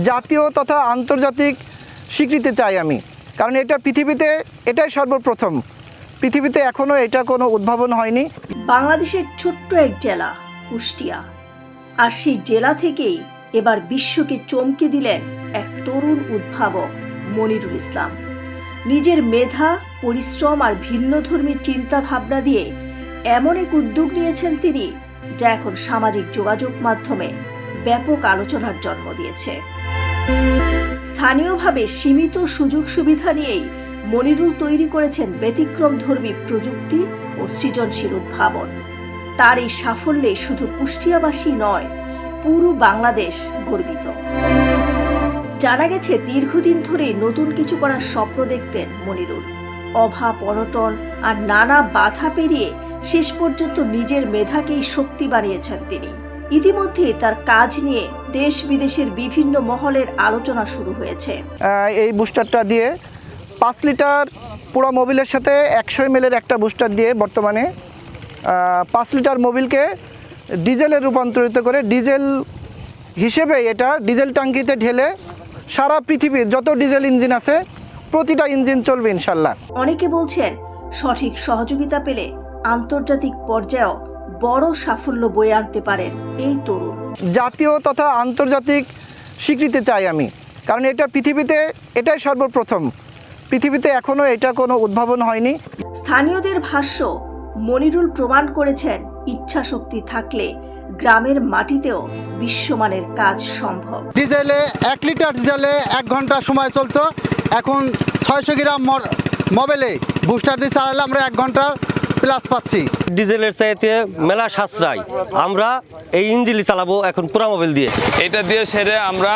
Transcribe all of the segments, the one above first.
জাতীয় তথা আন্তর্জাতিক স্বীকৃতি চাই আমি, কারণ এটা পৃথিবীতে এটাই সর্বপ্রথম। পৃথিবীতে এখনও এটা কোনো উদ্ভাবন হয়নি। বাংলাদেশের ছোট্ট এক জেলা কুষ্টিয়া, আর সেই জেলা থেকেই এবার বিশ্বকে চমকে দিলেন এক তরুণ উদ্ভাবক মনিরুল ইসলাম। নিজের মেধা, পরিশ্রম আর ভিন্নধর্মী চিন্তা ভাবনা দিয়ে এমন এক উদ্যোগ নিয়েছেন তিনি, যা এখন সামাজিক যোগাযোগ মাধ্যমে ব্যাপক আলোচনার জন্ম দিয়েছে। স্থানীয়ভাবে সীমিত সুযোগ সুবিধা নিয়েই মনিরুল তৈরি করেছেন ব্যতিক্রমধর্মী প্রযুক্তি ও সৃজনশীল উদ্ভাবন। তার এই সাফল্যে শুধু কুষ্টিয়াবাসী নয়, পুরো বাংলাদেশ গর্বিত। জানা গেছে দীর্ঘদিন ধরে নতুন কিছু করার স্বপ্ন দেখতেন মনিরুল। অভাব, অনটন আর নানা বাধা পেরিয়ে শেষ পর্যন্ত নিজের মেধাকেই শক্তি বানিয়েছেন তিনি। ইতিমধ্যে তার কাজ নিয়ে দেশ বিদেশের বিভিন্ন মহলের আলোচনা শুরু হয়েছে। এই বুস্টারটা দিয়ে 5 লিটার পুরো মোবিলের সাথে 100 ml একটা বুস্টার দিয়ে বর্তমানে 5 লিটার মোবিলকে ডিজেলে রূপান্তরিত করে ডিজেল হিসেবে এটা ডিজেল ট্যাঙ্কিতে ঢেলে সারা পৃথিবীর যত ডিজেল ইঞ্জিন আছে প্রতিটা ইঞ্জিন চলবে ইনশাল্লাহ। অনেকে বলছেন সঠিক সহযোগিতা পেলে আন্তর্জাতিক পর্যায়েও বড় সাফল্য বয়ে আনতে পারেন এই তরুণ। জাতীয় তথা আন্তর্জাতিক স্বীকৃতি চাই আমি, কারণ এটা পৃথিবীতে এটাই সর্বপ্রথম। পৃথিবীতে এখনও এটা কোনো উদ্ভাবন হয়নি। স্থানীয়দের ভাষ্য, মনিরুল প্রমাণ করেছেন ইচ্ছা শক্তি থাকলে গ্রামের মাটিতেও বিশ্বমানের কাজ সম্ভব। ডিজেলে 1 লিটার ডিজেলে 1 ঘন্টা সময় চলতো, এখন 600 গ্রাম মোবিলে বুস্টার দিয়ে চালালে আমরা 1 ঘন্টা প্লাস পাচ্ছি। ডিজেলের চাইতে মেলা সাশ্রয়, আমরা এই ইঞ্জিনই চালাবো এখন পুরা মোবিল দিয়ে। এটা দিয়ে সেরে আমরা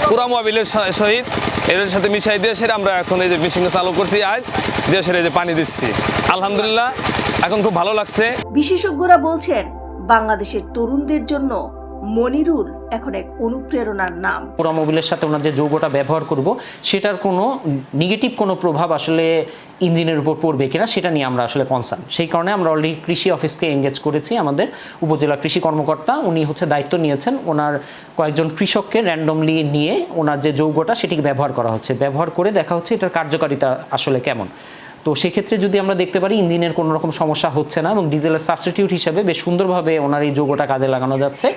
পুরা মোবিলের সহিত এর সাথে মিশাই দিয়ে সেরে আমরা এখন এই যে মেশিনটা চালু করছি আজ দিয়ে সেরে যে পানি দিচ্ছি। আলহামদুলিল্লাহ এখন খুব ভালো লাগছে। বিশেষজ্ঞরা বলছেন বাংলাদেশের তরুণদের জন্য মনিরুল এখন এক অনুপ্রেরণার নাম। পুরা মোবিলের সাথে ওনার যে যৌগটা ব্যবহার করব সেটার কোনো নেগেটিভ কোনো প্রভাব আসলে ইঞ্জিনের উপর পড়বে কিনা সেটা নিয়ে আমরা আসলে কনসার্ন। সেই কারণে আমরা অলরেডি কৃষি অফিসকে এনগেজ করেছি। আমাদের উপজেলা কৃষি কর্মকর্তা উনি দায়িত্ব নিয়েছেন, ওনার কয়েকজন কৃষককে র্যান্ডমলি নিয়ে ওনার যে যৌগটা সেটিকে ব্যবহার করা হচ্ছে, ব্যবহার করে দেখা হচ্ছে এটার কার্যকারিতা আসলে কেমন। তো সেক্ষেত্রে যদি আমরা দেখতে পারি ইঞ্জিনের কোনো রকম সমস্যা হচ্ছে না এবং ডিজেলের সাবস্টিটিউট হিসেবে বেশ সুন্দরভাবে ওনার এই যৌগটা কাজে লাগানো যাচ্ছে,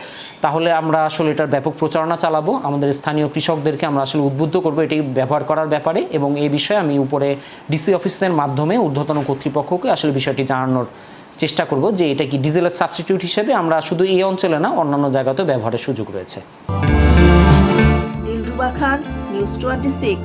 তাহলে আমরা আসলে এটার ব্যাপক প্রচারণা চালাবো। আমাদের স্থানীয় কৃষকদেরকে আমরা আসলে উদ্বুদ্ধ করবো এটি ব্যবহার করার ব্যাপারে, এবং এই বিষয়ে আমি উপরে ডিসি অফিসের মাধ্যমে ঊর্ধ্বতন কর্তৃপক্ষকে আসলে বিষয়টি জানানোর চেষ্টা করব যে এটা কি ডিজেলের সাবস্টিটিউট হিসেবে আমরা শুধু এই অঞ্চলে না অন্যান্য জায়গাতেও ব্যবহারের সুযোগ রয়েছে। দিলরুবা খান, নিউজ 26।